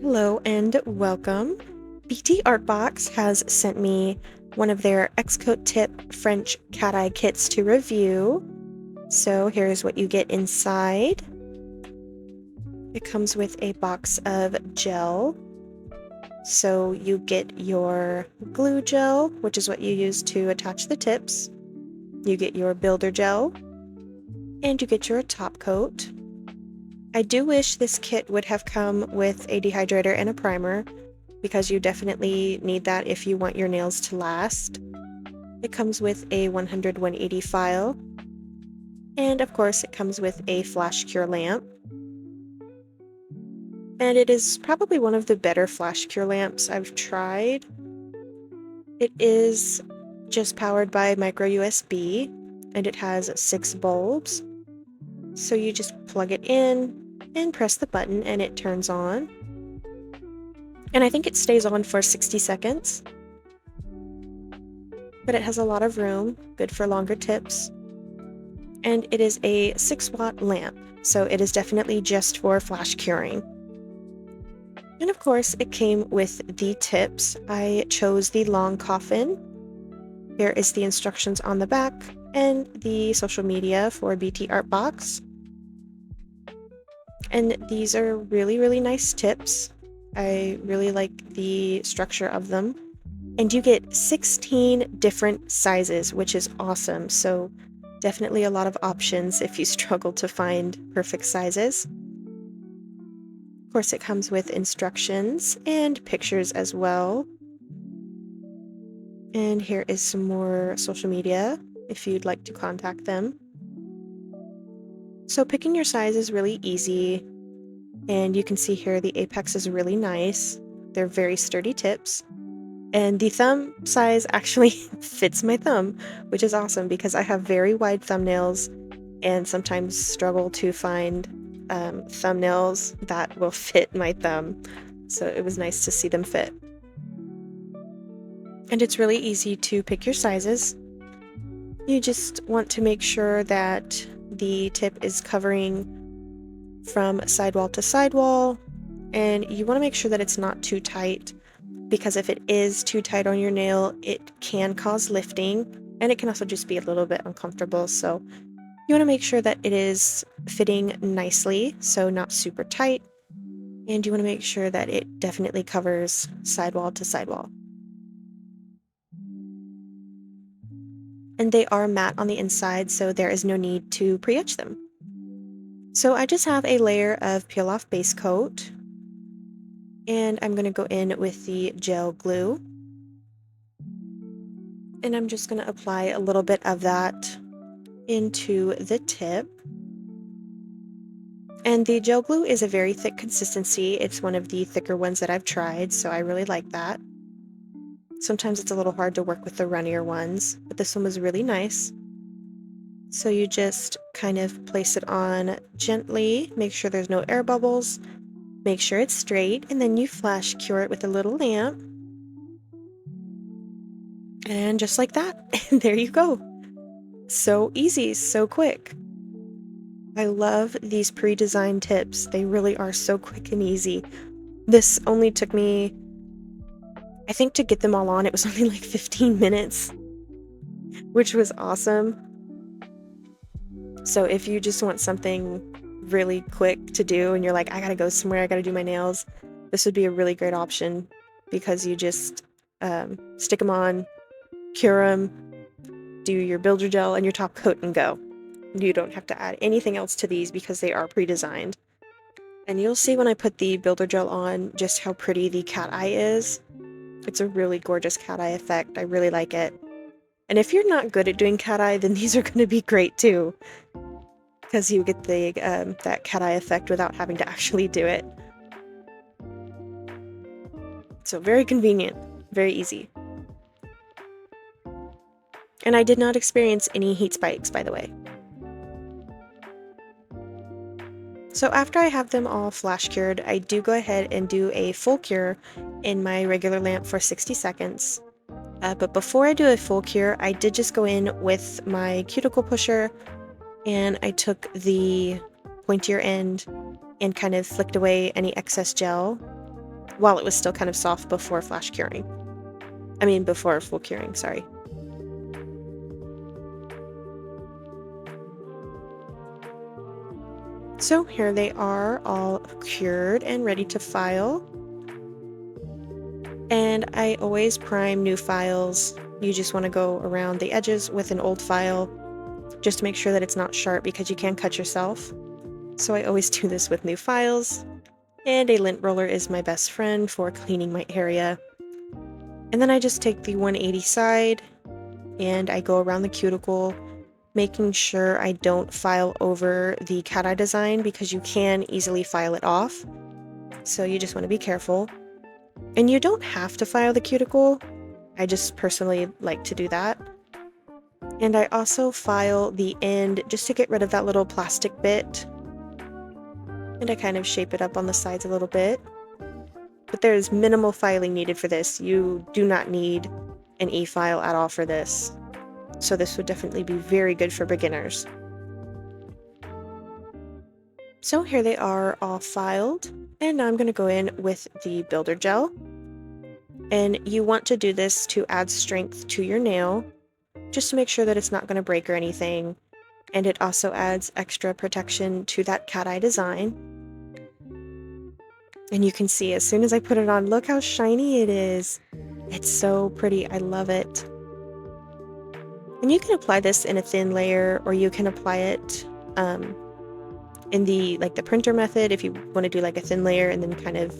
Hello and welcome. BTARTBOX has sent me one of their XCOATTIPS French CATEYE kits to review. So here's what you get inside. It comes with a box of gel. So you get your glue gel, which is what you use to attach the tips. You get your builder gel, and you get your top coat. I do wish this kit would have come with a dehydrator and a primer, because you definitely need that if you want your nails to last. It comes with a 100-180 file, and of course it comes with a flash cure lamp. And it is probably one of the better flash cure lamps I've tried. It is just powered by micro USB, and it has 6 bulbs. So you just plug it in and press the button and it turns on. And I think it stays on for 60 seconds. But it has a lot of room, good for longer tips. And it is a 6-watt lamp, so it is definitely just for flash curing. And of course, it came with the tips. I chose the long coffin. Here is the instructions on the back and the social media for BTARTBOX. And these are really, really nice tips. I really like the structure of them. And you get 16 different sizes, which is awesome. So definitely a lot of options if you struggle to find perfect sizes. Of course, it comes with instructions and pictures as well. And here is some more social media if you'd like to contact them. So picking your size is really easy. And you can see here the apex is really nice. They're very sturdy tips. And the thumb size actually fits my thumb, which is awesome because I have very wide thumbnails and sometimes struggle to find thumbnails that will fit my thumb. So it was nice to see them fit. And it's really easy to pick your sizes. You just want to make sure that the tip is covering from sidewall to sidewall, and you want to make sure that it's not too tight, because if it is too tight on your nail, it can cause lifting, and it can also just be a little bit uncomfortable. So you want to make sure that it is fitting nicely, so not super tight, and you want to make sure that it definitely covers sidewall to sidewall. And they are matte on the inside, so there is no need to pre-etch them. So I just have a layer of peel-off base coat, and I'm going to go in with the gel glue. And I'm just going to apply a little bit of that into the tip. And the gel glue is a very thick consistency. It's one of the thicker ones that I've tried, so I really like that. Sometimes it's a little hard to work with the runnier ones, but this one was really nice. So you just kind of place it on gently, make sure there's no air bubbles, make sure it's straight, and then you flash cure it with a little lamp. And just like that, and there you go. So easy, so quick. I love these pre-designed tips. They really are so quick and easy. This only took me, I think, to get them all on, it was only like 15 minutes, which was awesome. So if you just want something really quick to do and you're like, I gotta go somewhere, I gotta do my nails, this would be a really great option, because you just stick them on, cure them, do your builder gel and your top coat and go. You don't have to add anything else to these because they are pre-designed. And you'll see when I put the builder gel on just how pretty the cat eye is. It's a really gorgeous cat eye effect. I really like it. And if you're not good at doing cat eye, then these are going to be great too, because you get the that cat eye effect without having to actually do it. So very convenient, very easy. And I did not experience any heat spikes, by the way. So after I have them all flash cured, I do go ahead and do a full cure in my regular lamp for 60 seconds. But before I do a full cure, I did just go in with my cuticle pusher, and I took the pointier end and kind of flicked away any excess gel. while it was still kind of soft before flash curing. I mean, before full curing, sorry. So here they are, all cured and ready to file. And I always prime new files. You just want to go around the edges with an old file just to make sure that it's not sharp, because you can cut yourself. So I always do this with new files. And a lint roller is my best friend for cleaning my area. And then I just take the 180 side and I go around the cuticle, making sure I don't file over the CATEYE design, because you can easily file it off. So you just want to be careful. And you don't have to file the cuticle. I just personally like to do that. And I also file the end just to get rid of that little plastic bit. And I kind of shape it up on the sides a little bit. But there's minimal filing needed for this. You do not need an e-file at all for this. So this would definitely be very good for beginners. So here they are all filed, and now I'm going to go in with the builder gel. And you want to do this to add strength to your nail, just to make sure that it's not going to break or anything. And it also adds extra protection to that CATEYE design. And you can see as soon as I put it on, look how shiny it is. It's so pretty. I love it. And you can apply this in a thin layer, or you can apply it in the printer method if you want to do like a thin layer and then kind of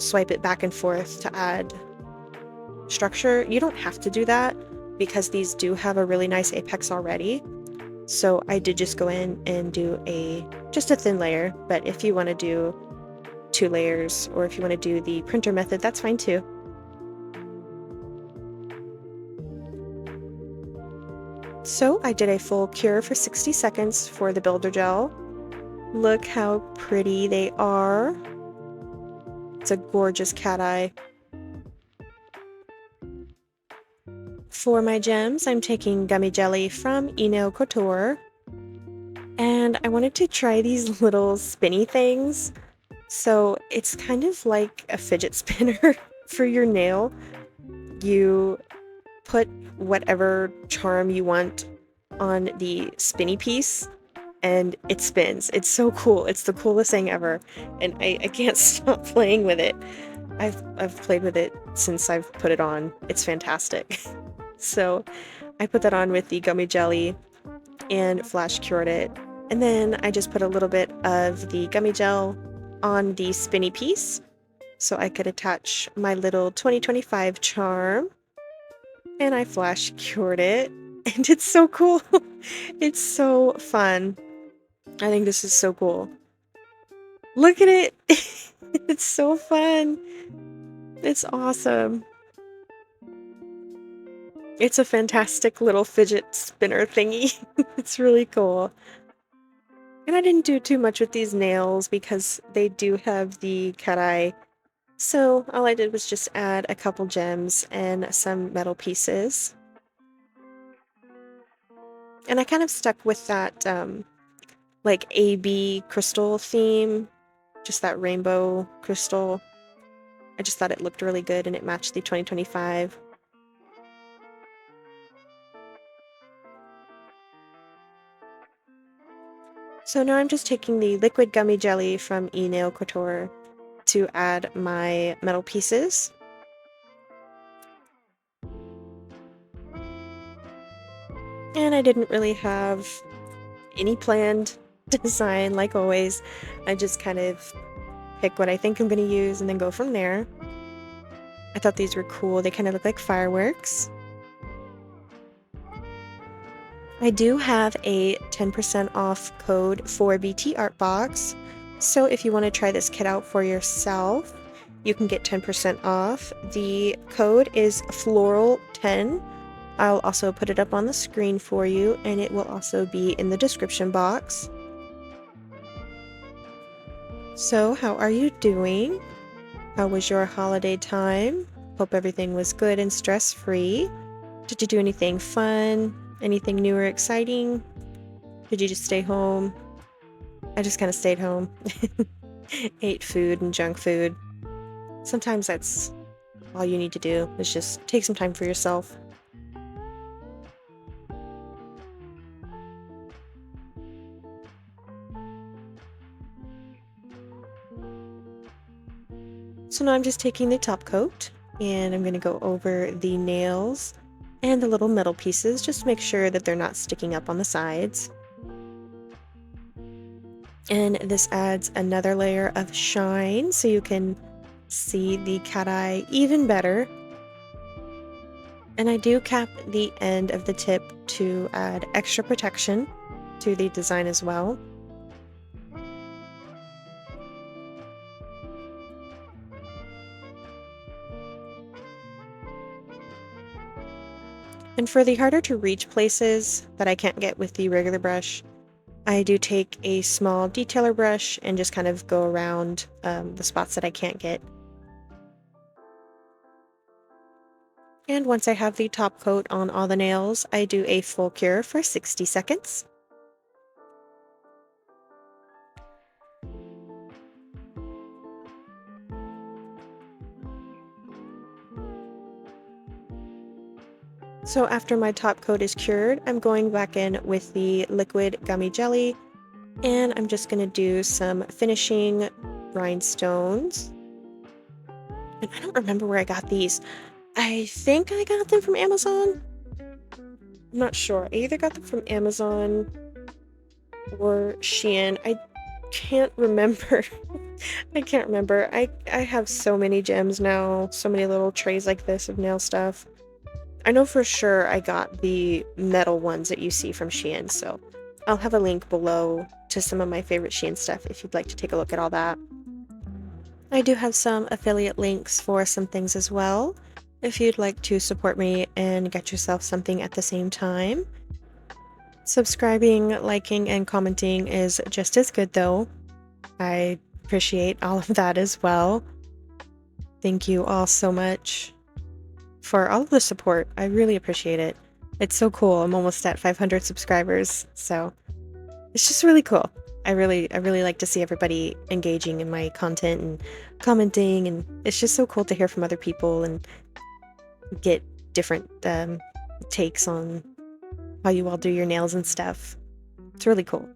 swipe it back and forth to add structure. You don't have to do that because these do have a really nice apex already. So I did just go in and do just a thin layer, but if you want to do 2 layers, or if you want to do the printer method, that's fine too. So I did a full cure for 60 seconds for the builder gel. Look how pretty they are. It's a gorgeous CATEYE. For my gems, I'm taking gummy jelly from Nail Couture. And I wanted to try these little spinny things. So it's kind of like a fidget spinner for your nail. You put whatever charm you want on the spinny piece and it spins. It's so cool. It's the coolest thing ever. And I can't stop playing with it. I've played with it since I've put it on. It's fantastic. So I put that on with the gummy jelly and flash cured it. And then I just put a little bit of the gummy gel on the spinny piece so I could attach my little 2025 charm. And I flash cured it, and it's so cool. It's so fun. I think this is so cool. Look at it. It's so fun. It's awesome. It's a fantastic little fidget spinner thingy. It's really cool. And I didn't do too much with these nails because they do have the CATEYE. So all I did was just add a couple gems and some metal pieces. And I kind of stuck with that like AB crystal theme, just that rainbow crystal. I just thought it looked really good and it matched the 2025. So now I'm just taking the liquid gummy jelly from Nail Couture to add my metal pieces. And I didn't really have any planned design, like always. I just kind of pick what I think I'm going to use and then go from there. I thought these were cool. They kind of look like fireworks. I do have a 10% off code for BTARTBOX. So if you want to try this kit out for yourself, you can get 10% off. The code is floral10. I'll also put it up on the screen for you, and it will also be in the description box. So how are you doing? How was your holiday time? Hope everything was good and stress-free. Did you do anything fun? Anything new or exciting? Did you just stay home? I just kind of stayed home. Ate food and junk food. Sometimes that's all you need to do, is just take some time for yourself. So now I'm just taking the top coat and I'm going to go over the nails and the little metal pieces just to make sure that they're not sticking up on the sides. And this adds another layer of shine so you can see the cat eye even better. And I do cap the end of the tip to add extra protection to the design as well. And for the harder to reach places that I can't get with the regular brush, I do take a small detailer brush and just kind of go around the spots that I can't get. And once I have the top coat on all the nails, I do a full cure for 60 seconds. So after my top coat is cured, I'm going back in with the liquid gummy jelly, and I'm just going to do some finishing rhinestones. And I don't remember where I got these. I think I got them from Amazon. I'm not sure. I either got them from Amazon or Shein. I can't remember. I can't remember. I have so many gems now, so many little trays like this of nail stuff. I know for sure I got the metal ones that you see from Shein, so I'll have a link below to some of my favorite Shein stuff if you'd like to take a look at all that. I do have some affiliate links for some things as well, if you'd like to support me and get yourself something at the same time. Subscribing, liking, and commenting is just as good though. I appreciate all of that as well. Thank you all so much for all of the support. I really appreciate it. It's so cool. I'm almost at 500 subscribers, so it's just really cool. I really like to see everybody engaging in my content and commenting, and it's just so cool to hear from other people and get different takes on how you all do your nails and stuff. It's really cool.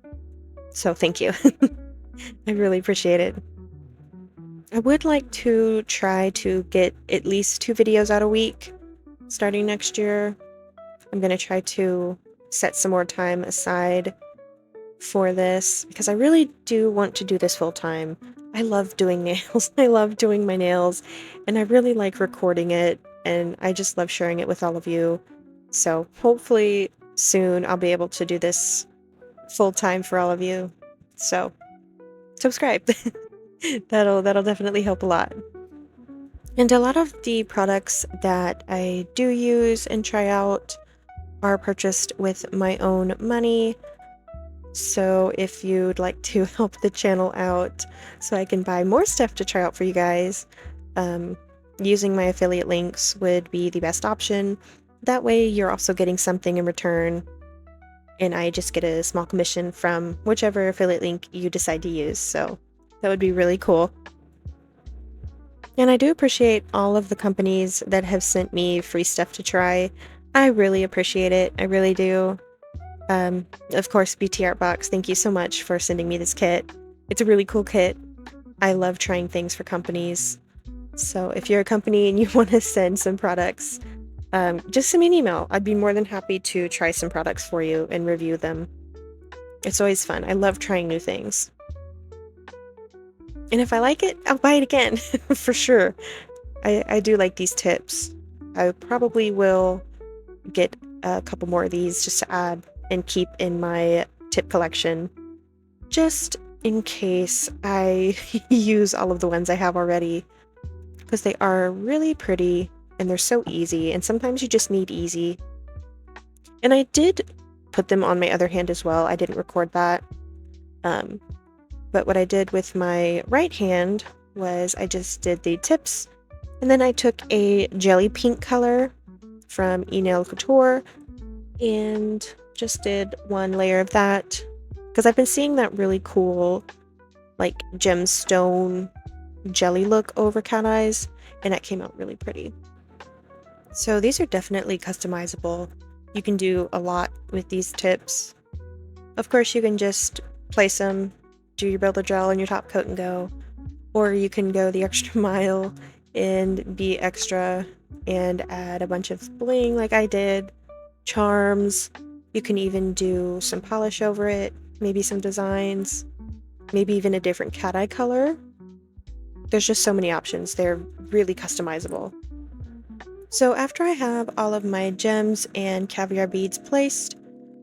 So thank you. I really appreciate it. I would like to try to get at least 2 videos out a week starting next year. I'm going to try to set some more time aside for this because I really do want to do this full time. I love doing nails. I love doing my nails, and I really like recording it, and I just love sharing it with all of you. So hopefully soon I'll be able to do this full time for all of you. So subscribe. That'll definitely help a lot. And a lot of the products that I do use and try out are purchased with my own money. So if you'd like to help the channel out so I can buy more stuff to try out for you guys, using my affiliate links would be the best option. That way you're also getting something in return, and I just get a small commission from whichever affiliate link you decide to use. So that would be really cool. And I do appreciate all of the companies that have sent me free stuff to try. I really appreciate it. I really do. Of course, BTARTBOX, thank you so much for sending me this kit. It's a really cool kit. I love trying things for companies. So if you're a company and you want to send some products, just send me an email. I'd be more than happy to try some products for you and review them. It's always fun. I love trying new things. And if I like it, I'll buy it again, for sure. I do like these tips. I probably will get a couple more of these just to add and keep in my tip collection, just in case I use all of the ones I have already, because they are really pretty and they're so easy, and sometimes you just need easy. And I did put them on my other hand as well. I didn't record that. But what I did with my right hand was I just did the tips, and then I took a jelly pink color from Nail Couture and just did one layer of that, because I've been seeing that really cool like gemstone jelly look over cat eyes, and that came out really pretty. So these are definitely customizable. You can do a lot with these tips. Of course, you can just place them, do your builder gel and your top coat and go, or you can go the extra mile and be extra and add a bunch of bling like I did, charms. You can even do some polish over it, maybe some designs, maybe even a different cat eye color. There's just so many options. They're really customizable. So after I have all of my gems and caviar beads placed,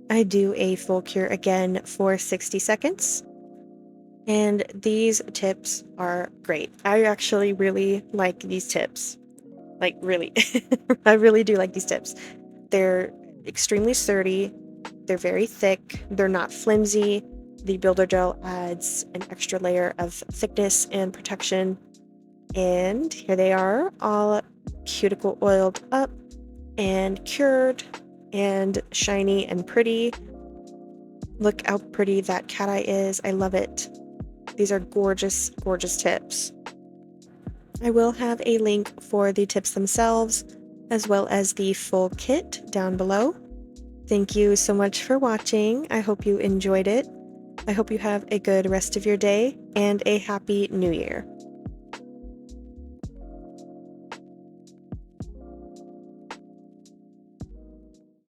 I do a full cure again for 60 seconds. And these tips are great. I actually really like these tips. Like, really. I really do like these tips. They're extremely sturdy. They're very thick. They're not flimsy. The builder gel adds an extra layer of thickness and protection. And here they are, all cuticle oiled up and cured and shiny and pretty. Look how pretty that cat eye is. I love it. These are gorgeous, gorgeous tips. I will have a link for the tips themselves, as well as the full kit down below. Thank you so much for watching. I hope you enjoyed it. I hope you have a good rest of your day and a happy new year.